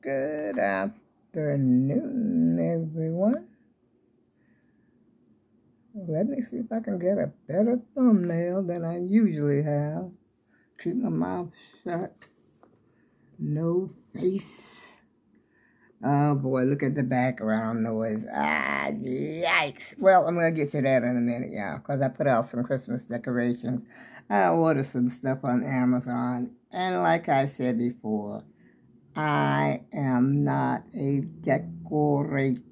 Good afternoon, everyone. Let me see if I can get a better thumbnail than I usually have. Keep my mouth shut. No face. Oh boy, look at the background noise. Yikes. Well, I'm going to get to that in a minute, y'all, because I put out some Christmas decorations. I ordered some stuff on Amazon. And like I said before, I am not a decorator.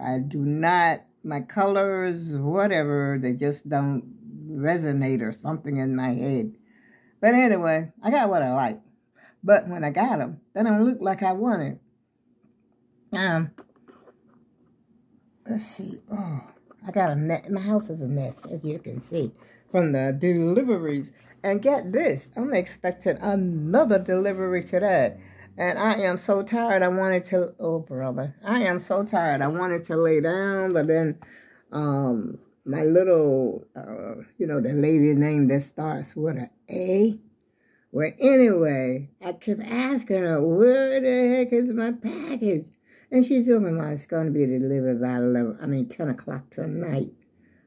I do not, my colors, whatever, they just don't resonate or something in my head. But anyway, I got what I like. But when I got them, they don't look like I wanted. Let's see. Oh, I got a mess. My house is a mess, as you can see, from the deliveries. And get this, I'm expecting another delivery today. And I am so tired, I wanted to, oh brother, I am so tired. I wanted to lay down, but then my little, the lady name that starts with an A. Well, anyway, I kept asking her, where the heck is my package? And she told me, it's going to be delivered by 10 o'clock tonight.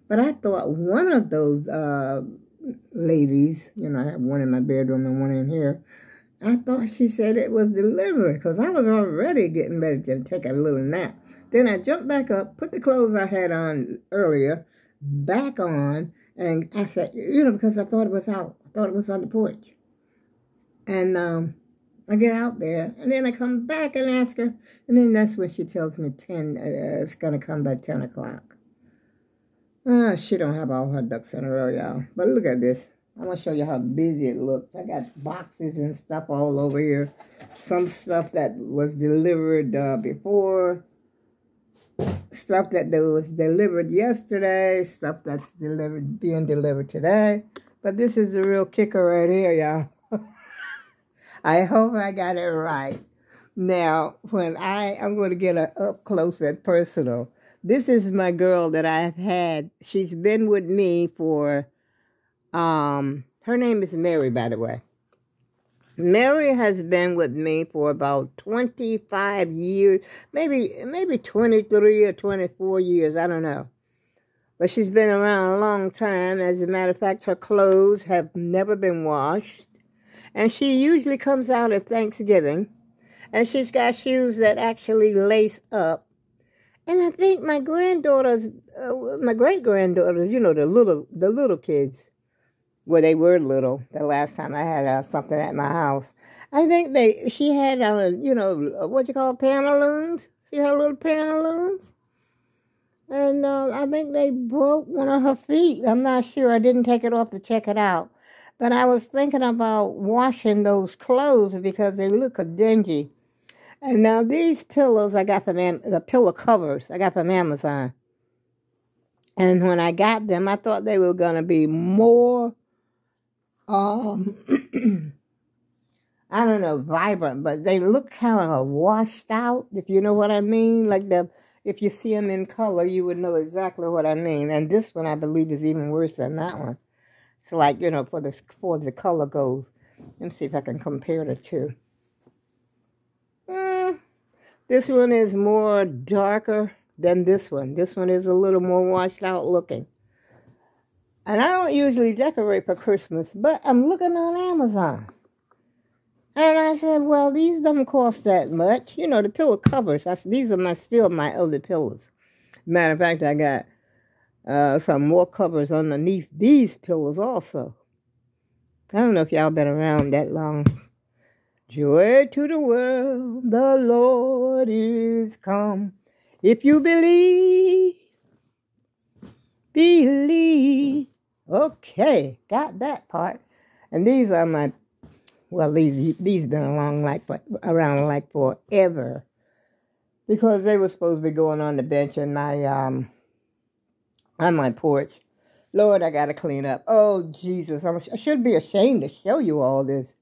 But I thought one of those ladies, I have one in my bedroom and one in here, I thought she said it was delivered because I was already getting ready to take a little nap. Then I jumped back up, put the clothes I had on earlier back on, and I said, because I thought it was out. I thought it was on the porch. And I get out there, and then I come back and ask her, and then that's when she tells me it's going to come by 10 o'clock. She don't have all her ducks in a row, y'all. But look at this. I'm going to show you how busy it looks. I got boxes and stuff all over here. Some stuff that was delivered before. Stuff that was delivered yesterday. Stuff that's being delivered today. But this is the real kicker right here, y'all. I hope I got it right. Now, I'm going to get her up close and personal. This is my girl that I've had. She's been with me for, her name is Mary, by the way. Mary has been with me for about 25 years, maybe 23 or 24 years, I don't know. But she's been around a long time. As a matter of fact, her clothes have never been washed. And she usually comes out at Thanksgiving. And she's got shoes that actually lace up. And I think my great-granddaughters, the little kids, well, they were little the last time I had something at my house. I think she had, pantaloons. See her little pantaloons? And I think they broke one of her feet. I'm not sure. I didn't take it off to check it out. But I was thinking about washing those clothes because they look dingy. And now these pillows I got from the pillow covers I got from Amazon. And when I got them, I thought they were going to be more, I don't know, vibrant. But they look kind of washed out, if you know what I mean. If you see them in color, you would know exactly what I mean. And this one, I believe, is even worse than that one. It's like, for the color goes. Let me see if I can compare the two. This one is more darker than this one. This one is a little more washed out looking. And I don't usually decorate for Christmas, but I'm looking on Amazon. And I said, well, these don't cost that much. The pillow covers. These are still my other pillows. Matter of fact, I got some more covers underneath these pillows also. I don't know if y'all been around that long. Joy to the world, the Lord is come. If you believe. Okay, got that part. And these are my, these been around like forever. Because they were supposed to be going on the bench in on my porch. Lord, I got to clean up. Oh, Jesus, I should be ashamed to show you all this.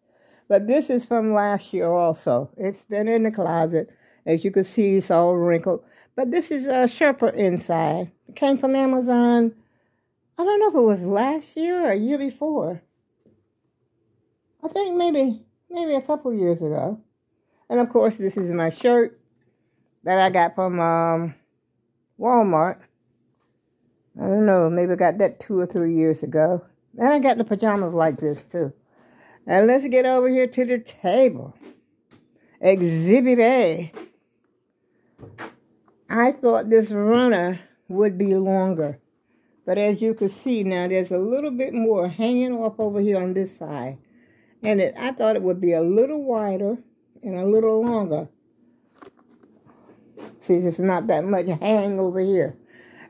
But this is from last year also. It's been in the closet. As you can see, it's all wrinkled. But this is a Sherpa inside. It came from Amazon. I don't know if it was last year or a year before. I think maybe a couple years ago. And of course, this is my shirt that I got from Walmart. I don't know, maybe I got that 2 or 3 years ago. And I got the pajamas like this too. And let's get over here to the table. Exhibit A. I thought this runner would be longer. But as you can see now, there's a little bit more hanging off over here on this side. And I thought it would be a little wider and a little longer. See, there's not that much hang over here.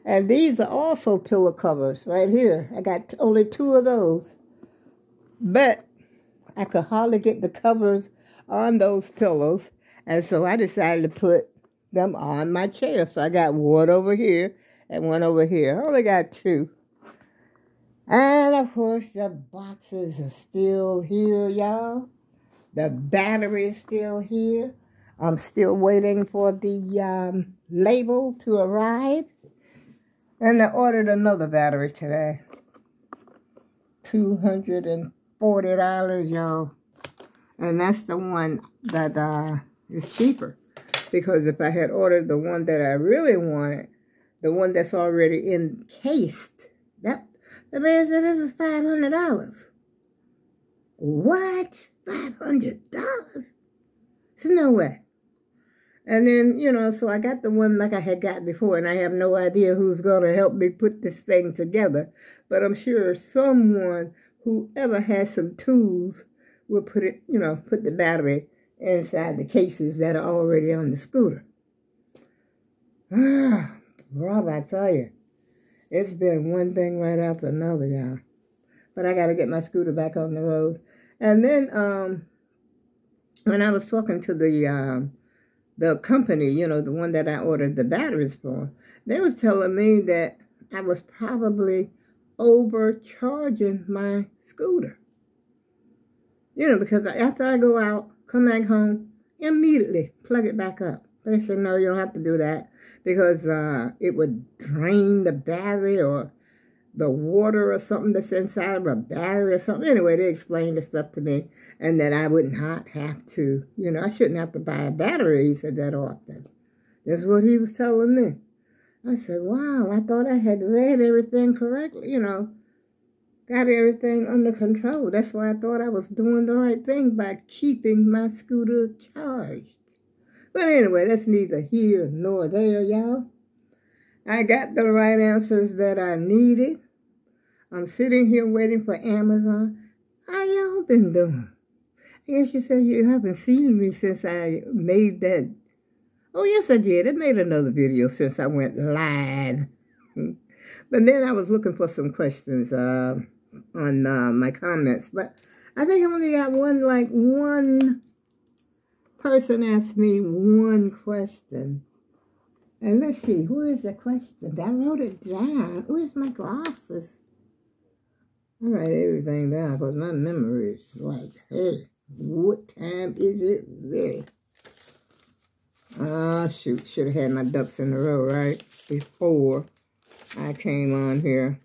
And these are also pillow covers right here. I got only 2 of those. But I could hardly get the covers on those pillows. And so I decided to put them on my chair. So I got one over here and one over here. I only got 2. And of course, the boxes are still here, y'all. The battery is still here. I'm still waiting for the label to arrive. And I ordered another battery today. $240, y'all. And that's the one that is cheaper. Because if I had ordered the one that I really wanted, the one that's already encased, the man said this is $500. What? $500? There's no way. And then, you know, so I got the one like I had got before, and I have no idea who's going to help me put this thing together. But I'm sure someone, whoever has some tools, will put it, you know, put the battery inside the cases that are already on the scooter. Ah, brother, I tell you, it's been one thing right after another, y'all. But I got to get my scooter back on the road. And then when I was talking to the company, you know, the one that I ordered the batteries for, they was telling me that I was probably overcharging my scooter. You know, because after I go out, come back home, immediately plug it back up. But they said, no, you don't have to do that because it would drain the battery or the water or something that's inside of a battery or something. Anyway, they explained the stuff to me and that I would not have to, you know, I shouldn't have to buy a battery, he said, that often. That's what he was telling me. I said, wow, I thought I had read everything correctly, you know, got everything under control. That's why I thought I was doing the right thing by keeping my scooter charged. But anyway, that's neither here nor there, y'all. I got the right answers that I needed. I'm sitting here waiting for Amazon. How y'all been doing? I guess you said you haven't seen me since I made that. Oh, yes, I did. I made another video since I went live. But then I was looking for some questions on my comments. But I think I only got one person asked me one question. And let's see, where is the question? I wrote it down. Where's my glasses? I write everything down because my memory is like, hey, what time is it really? Shoot, should have had my ducks in a row, right? Before I came on here.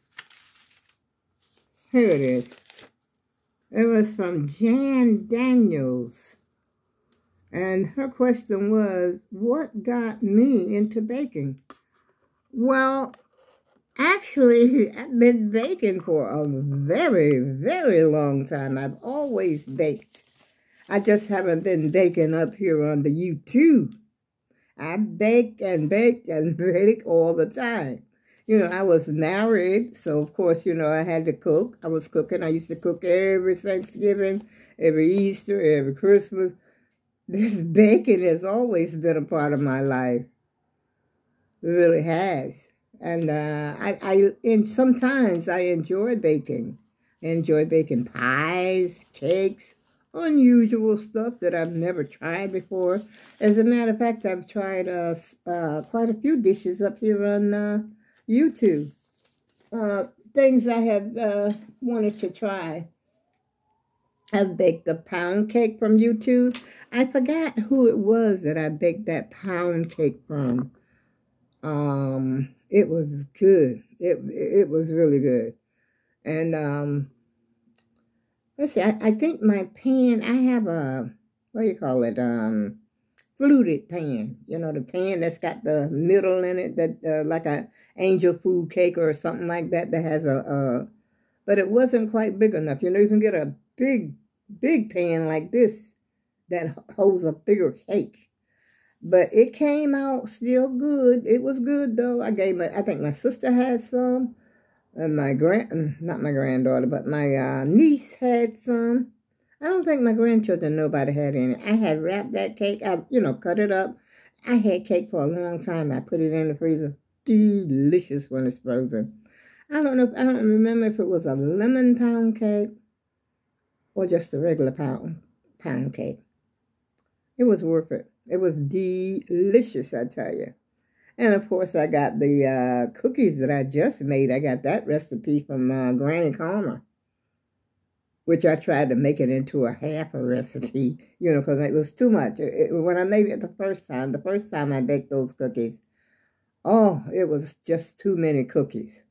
Here it is. It was from Jan Daniels. And her question was, what got me into baking? Well, actually, I've been baking for a very, very long time. I've always baked. I just haven't been baking up here on the YouTube. I bake and bake and bake all the time. You know, I was married, so of course, you know, I had to cook. I was cooking. I used to cook every Thanksgiving, every Easter, every Christmas. This baking has always been a part of my life. It really has. And sometimes I enjoy baking. I enjoy baking pies, cakes, unusual stuff that I've never tried before. As a matter of fact, I've tried quite a few dishes up here on YouTube. Things I have wanted to try. I've baked a pound cake from YouTube. I forgot who it was that I baked that pound cake from. It was good. It was really good. And let's see, I think my pan, I have a what do you call it? Fluted pan. You know, the pan that's got the middle in it, that like a angel food cake or something like that has but it wasn't quite big enough. You know, you can get a big pan like this that holds a bigger cake. But it came out still good. It was good though. I think my sister had some, and not my granddaughter, but my niece had some. I don't think my grandchildren, nobody had any. I had wrapped that cake. I, cut it up. I had cake for a long time. I put it in the freezer. Delicious when it's frozen. I don't remember if it was a lemon pound cake or just a regular pound cake. It was worth it. It was delicious, I tell you. And of course, I got the cookies that I just made. I got that recipe from Granny Karma, which I tried to make it into a half a recipe, because it was too much. When I made it the first time I baked those cookies, oh, it was just too many cookies.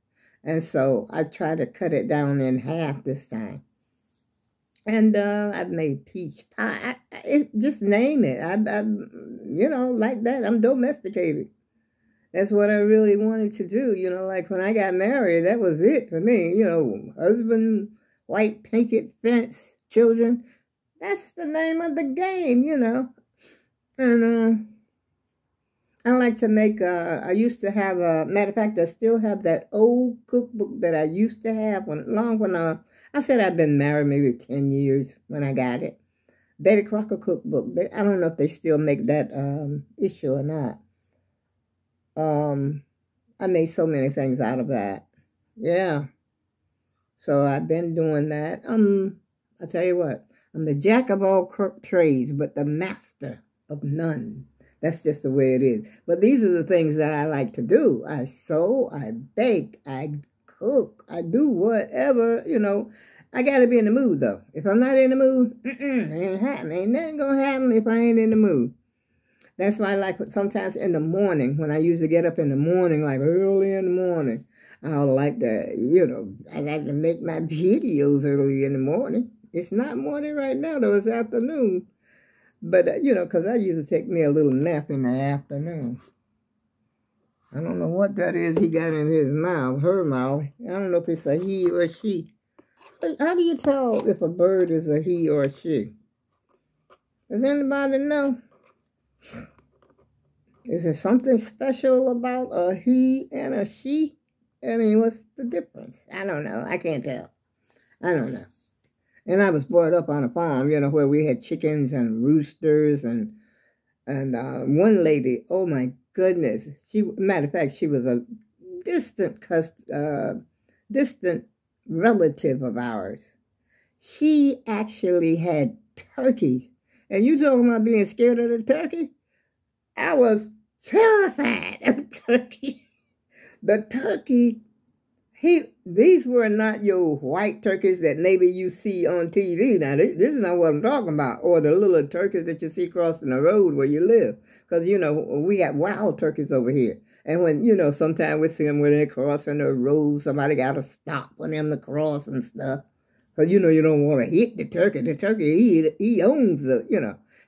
And so I tried to cut it down in half this time. And I've made peach pie. Just name it. I like that. I'm domesticated. That's what I really wanted to do. Like when I got married, that was it for me. Husband, white picket fence, children. That's the name of the game, And I like to make, I used to have, matter of fact, I still have that old cookbook that I used to have when I said I'd been married maybe 10 years when I got it. Betty Crocker cookbook. I don't know if they still make that issue or not. I made so many things out of that. Yeah. So I've been doing that. I tell you what, I'm the jack of all trades, but the master of none. That's just the way it is. But these are the things that I like to do. I sew, I bake, I cook, I do whatever, I got to be in the mood, though. If I'm not in the mood, it ain't happening. Ain't nothing going to happen if I ain't in the mood. That's why I like sometimes in the morning, when I usually get up in the morning, like early in the morning, I like to, I like to make my videos early in the morning. It's not morning right now, though. It's afternoon. But, because I usually take me a little nap in the afternoon. I don't know what that is he got in his mouth, her mouth. I don't know if it's a he or she. How do you tell if a bird is a he or a she? Does anybody know? Is there something special about a he and a she? I mean, what's the difference? I don't know. I can't tell. I don't know. And I was brought up on a farm, where we had chickens and roosters and one lady, oh my goodness, matter of fact, she was a distant relative of ours. She actually had turkeys. And you talking about being scared of the turkey? I was terrified of turkey. The turkey, these were not your white turkeys that maybe you see on TV. Now, this is not what I'm talking about. Or the little turkeys that you see crossing the road where you live. Because, we got wild turkeys over here. And when, sometimes we see them when they're crossing the road, somebody got to stop for them to cross and stuff. Because, you don't want to hit the turkey. The turkey, he owns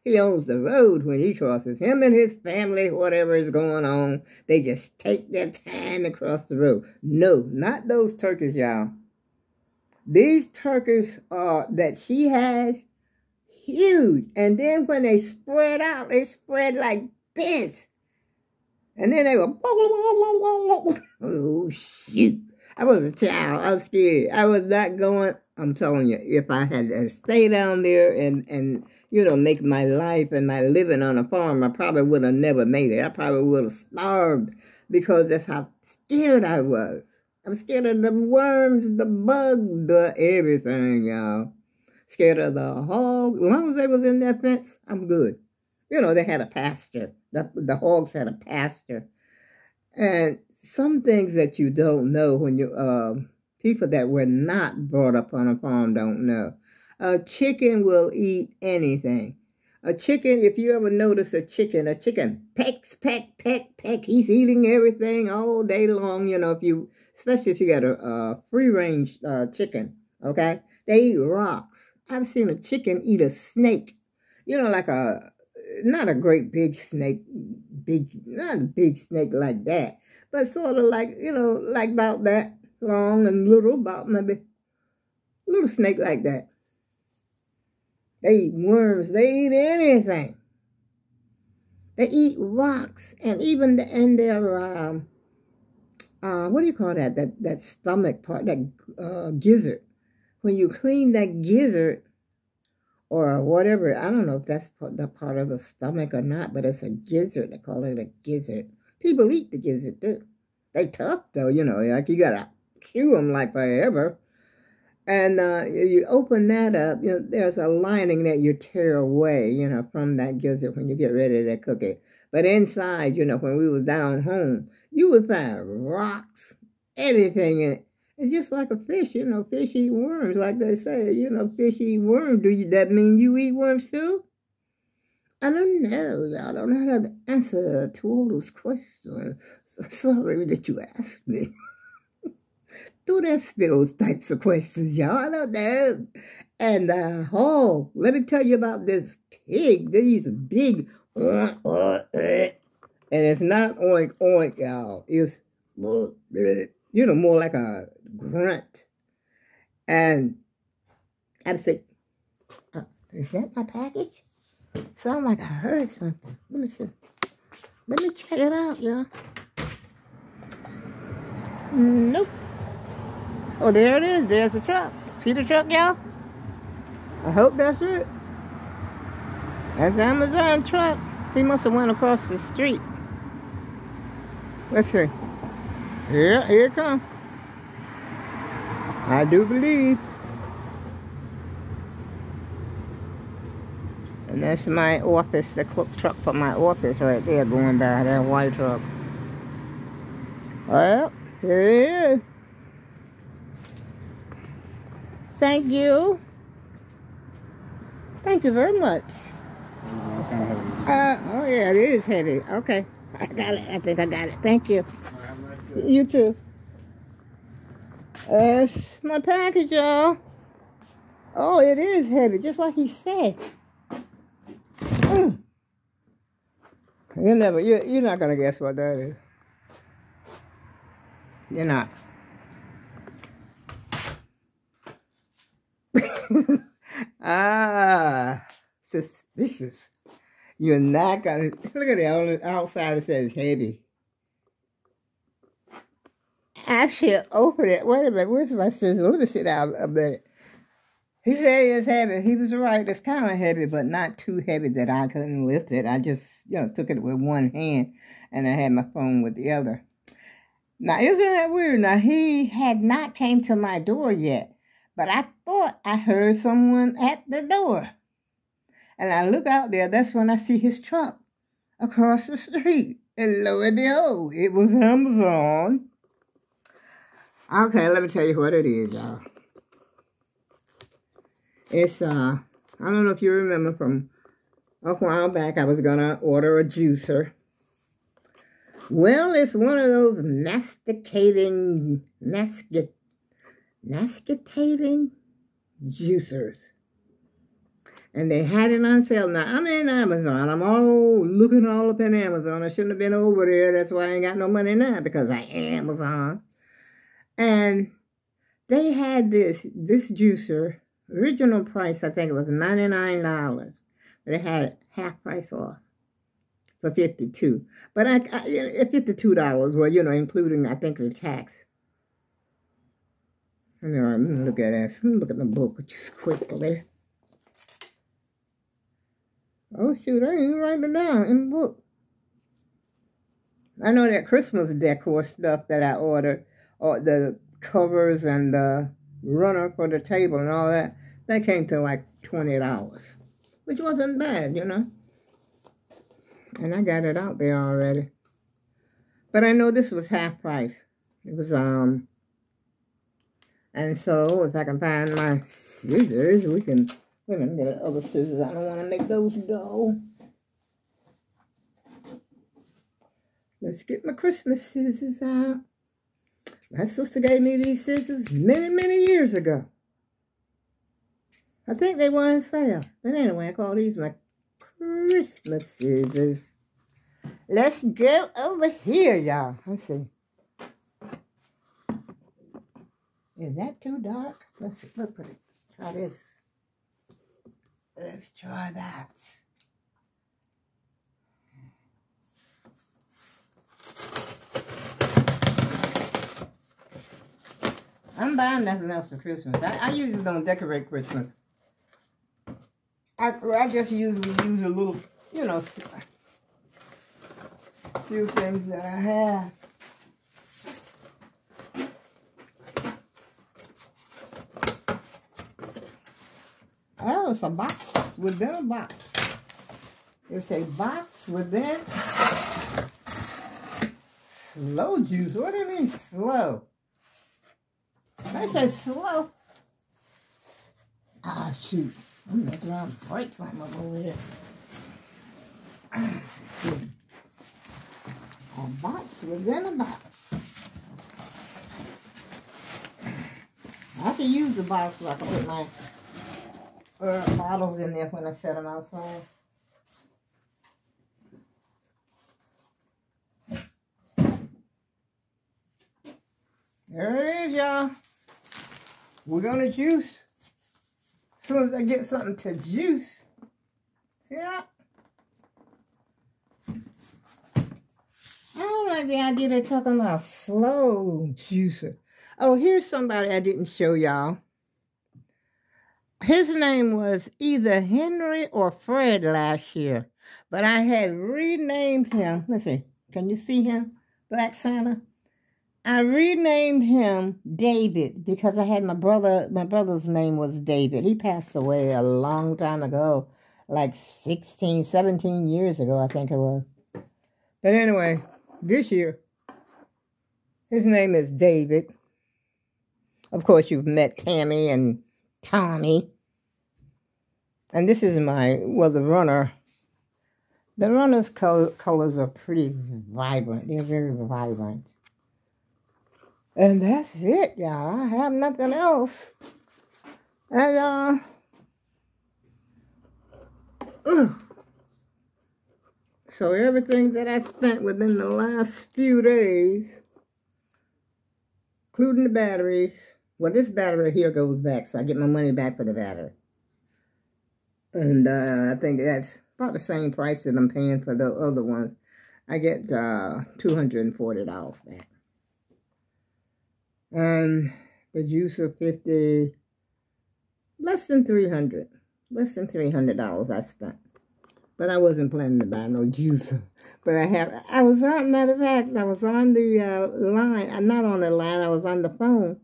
he owns the road when he crosses. Him and his family, whatever is going on, they just take their time to cross the road. No, not those turkeys, y'all. These turkeys that she has, huge. And then when they spread out, they spread like this. And then they go, oh, shoot. I was a child. I was scared. I was not going, I'm telling you, if I had to stay down there and make my life and my living on a farm, I probably would have never made it. I probably would have starved because that's how scared I was. I'm scared of the worms, the bugs, the everything, y'all. Scared of the hog. As long as they was in that fence, I'm good. They had a pasture. The hogs had a pasture. And some things that you don't know when you, people that were not brought up on a farm don't know. A chicken will eat anything. A chicken, if you ever notice a chicken pecks, peck. He's eating everything all day long, especially if you got a free-range chicken, okay? They eat rocks. I've seen a chicken eat a snake. you know, like not a great big snake, not a big snake like that, but sort of like, you know, like about that long and little, about maybe little snake like that. They eat worms. They eat anything. They eat rocks, and even in their what do you call that? That stomach part, that gizzard. When you clean that gizzard or whatever, I don't know if that's the part of the stomach or not, but it's a gizzard. They call it a gizzard. People eat the gizzard too. They tough though, you know, like you gotta chew them like forever. And you open that up, you know, there's a lining that you tear away, you know, from that gizzard when you get ready to cook it. But inside, you know, when we was down home, you would find rocks, anything in it. It's just like a fish, you know, fish eat worms, like they say, you know, fish eat worms. That mean you eat worms too? I don't know, y'all. I don't know how to answer to all those questions. So sorry that you asked me. Don't ask me those types of questions, y'all. I don't know. And, let me tell you about this pig. These big oink, and it's not oink, oink, y'all. It's, you know, more like a grunt. And I'd say, is that my package? Sound like I heard something. Let me see. Let me check it out, y'all. Nope. Oh, there it is. There's the truck. See the truck, y'all? I hope that's it. That's the Amazon truck. He must have went across the street. Let's see. Yeah, here it comes. I do believe. And that's my office, the truck for my office right there going by, that white truck. Well, here it is. Thank you. Thank you very much. Oh yeah, it is heavy. Okay, I got it. I think I got it. Thank you. You too. That's my package, y'all. Oh, it is heavy, just like he said. You're not gonna guess what that is. You're not. Suspicious. You're not gonna look at it on the outside. It says heavy. I should open it. Wait a minute. Where's my scissors? Let me sit down a minute. He said it's heavy. He was right. It's kind of heavy, but not too heavy that I couldn't lift it. I just, you know, took it with one hand, and I had my phone with the other. Now, isn't that weird? Now, he had not came to my door yet, but I thought I heard someone at the door. And I look out there. That's when I see his truck across the street. And lo and behold, it was Amazon. Okay, let me tell you what it is, y'all. It's, I don't know if you remember from a while back, I was going to order a juicer. Well, it's one of those masticating juicers. And they had it on sale. Now, I'm in Amazon. I'm all looking all up in Amazon. I shouldn't have been over there. That's why I ain't got no money now, because I am Amazon. And they had this juicer. Original price, I think it was $99. But it had half price off for $52. But $52, well, you know, including, I think, the tax. Let me look at this. Let me look at the book just quickly. Oh, shoot, I ain't write it down in the book. I know that Christmas decor stuff that I ordered, or the covers and the runner for the table and all that, that came to like $20, which wasn't bad, you know. And I got it out there already. But I know this was half price. It was, and so if I can find my scissors, we can, wait a minute, get other scissors. I don't want to make those go. Let's get my Christmas scissors out. My sister gave me these scissors many, many years ago. I think they were on sale. But anyway, I call these my Christmas scissors. Let's go over here, y'all. Let's see. Is that too dark? Let's see. Look at it. Try this. Let's try that. I'm buying nothing else for Christmas. I usually don't decorate Christmas. I just usually use a little, you know, few things that I have. Oh, it's a box within a box. It's a box within slow juice. What do you mean slow? I said slow. Ah, shoot. I'm messing around and break something up over here. Let's see. A box within a box. I can use the box so I can put my bottles in there when I set them outside. There it is, y'all. We're gonna juice. As soon as I get something to juice. See that? I don't like the idea they're talking about slow juicer. Oh, here's somebody I didn't show y'all. His name was either Henry or Fred last year, but I had renamed him. Let's see. Can you see him? Black Santa. I renamed him David because I had my brother's name was David. He passed away a long time ago, like 16, 17 years ago, I think it was. But anyway, this year, his name is David. Of course, you've met Tammy and Tommy. And this is my, well, the runner. The runner's colors are pretty vibrant. They're very vibrant. And that's it, y'all. I have nothing else. And, so everything that I spent within the last few days, including the batteries, well, this battery here goes back, so I get my money back for the battery. And I think that's about the same price that I'm paying for the other ones. I get $240 back. And the juicer, 50, less than $300. Less than $300 I spent. But I wasn't planning to buy no juicer. But I was on, matter of fact, I was on the line. I'm not on the line, I was on the phone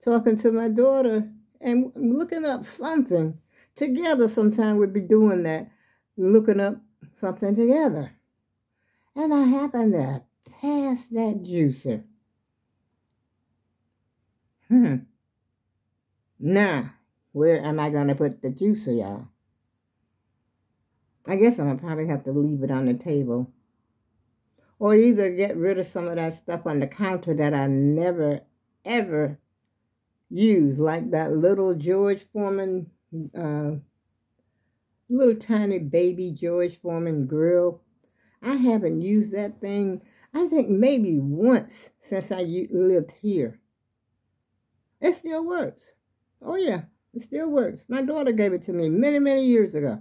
talking to my daughter and looking up something. Together sometime we'd be doing that, looking up something together. And I happened to pass that juicer. Now, where am I going to put the juicer, y'all? I guess I'm going to probably have to leave it on the table. Or either get rid of some of that stuff on the counter that I never, ever use. Like that little George Foreman, little tiny baby George Foreman grill. I haven't used that thing, I think maybe once since I lived here. It still works. Oh, yeah, it still works. My daughter gave it to me many, many years ago.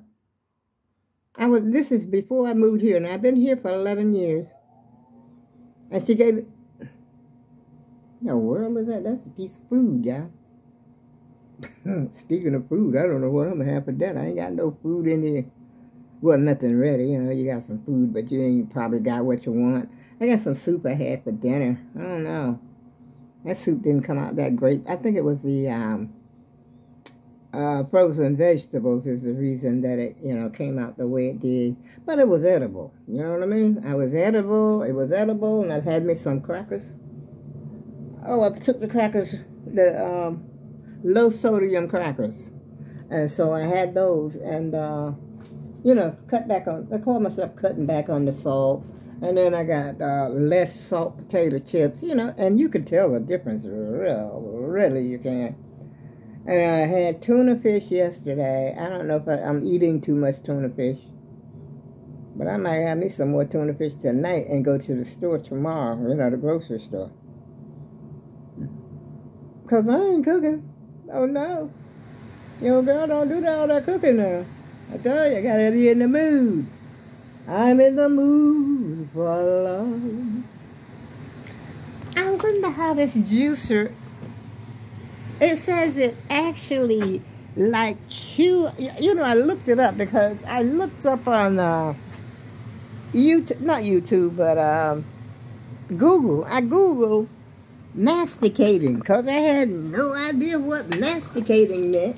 This is before I moved here, and I've been here for 11 years. And she gave it. What the world is that? That's a piece of food, y'all. Speaking of food, I don't know what I'm going to have for dinner. I ain't got no food in here. Well, nothing ready. You know, you got some food, but you ain't probably got what you want. I got some soup I had for dinner. I don't know. That soup didn't come out that great. I think it was the frozen vegetables is the reason that it, you know, came out the way it did. But it was edible. You know what I mean? It was edible, and I've had me some crackers. Oh, I took the crackers, the low sodium crackers. And so I had those, and, you know, I call myself cutting back on the salt. And then I got less salt potato chips, you know, and you can tell the difference, really you can. And I had tuna fish yesterday. I don't know if I'm eating too much tuna fish. But I might have me some more tuna fish tonight and go to the store tomorrow, you know, the grocery store. Because I ain't cooking. Oh, no. Girl, don't do all that cooking now. I tell you, I got to be in the mood. I'm in the mood for love. I wonder how this juicer, it says it actually like I looked it up because I looked up on YouTube, not YouTube, but Google. I Googled masticating because I had no idea what masticating meant.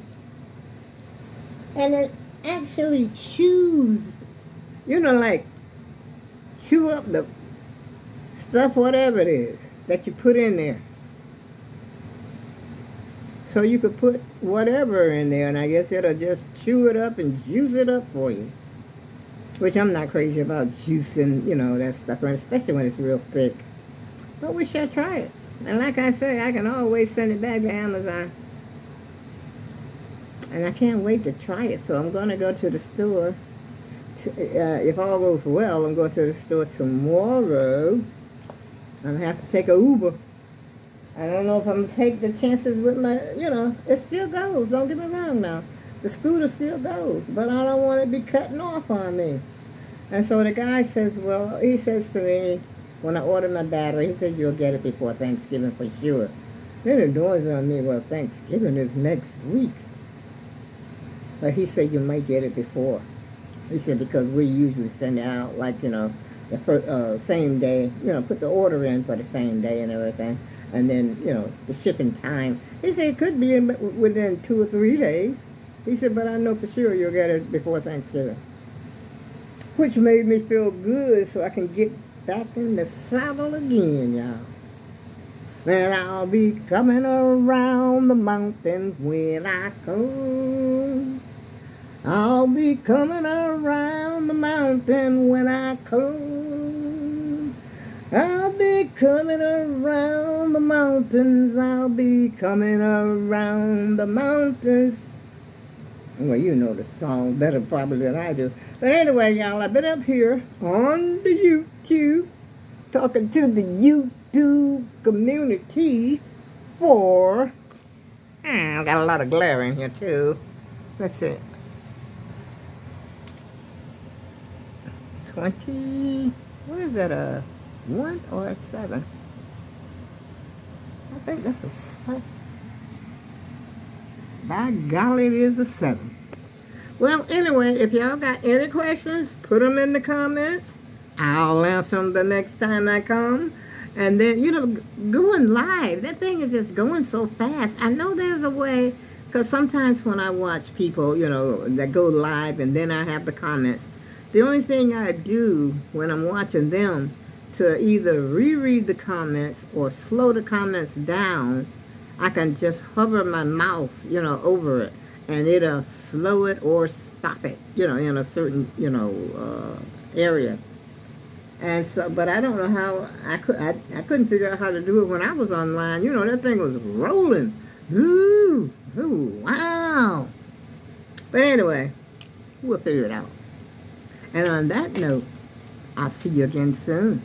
And it actually chews, like chew up the stuff, whatever it is that you put in there. So you could put whatever in there, and I guess it'll just chew it up and juice it up for you. Which I'm not crazy about juicing, that stuff, especially when it's real thick. But we should try it. And like I say, I can always send it back to Amazon. And I can't wait to try it, so I'm going to go to the store. If all goes well, I'm going to the store tomorrow. I'm going to have to take a Uber. I don't know if I'm going to take the chances with my, it still goes. Don't get me wrong now. The scooter still goes, but I don't want it to be cutting off on me. And so the guy says, he says to me, when I order my battery, he says, you'll get it before Thanksgiving for sure. Then it dawns on me, well, Thanksgiving is next week. But he said you might get it before. He said because we usually send it out like, the same day, put the order in for the same day and everything. And then, the shipping time. He said it could be within 2 or 3 days. He said, but I know for sure you'll get it before Thanksgiving. Which made me feel good so I can get back in the saddle again, y'all. And I'll be coming around the mountain when I come. I'll be coming around the mountain when I come. I'll be coming around the mountains. I'll be coming around the mountains. Well, you know the song better probably than I do. But anyway, y'all, I've been up here on the YouTube talking to the YouTube community for... got a lot of glare in here, too. Let's see. 20... What is that, a 1 or a 7? I think that's a 7. By golly, it is a 7. Well, anyway, if y'all got any questions, put them in the comments. I'll answer them the next time I come. And then, going live, that thing is just going so fast. I know there's a way, because sometimes when I watch people, that go live and then I have the comments, the only thing I do when I'm watching them to either reread the comments or slow the comments down, I can just hover my mouse, over it, and it'll slow it or stop it, in a certain, area. And so, but I don't know how, I couldn't figure out how to do it when I was online. That thing was rolling. Ooh, wow. But anyway, we'll figure it out. And on that note, I'll see you again soon.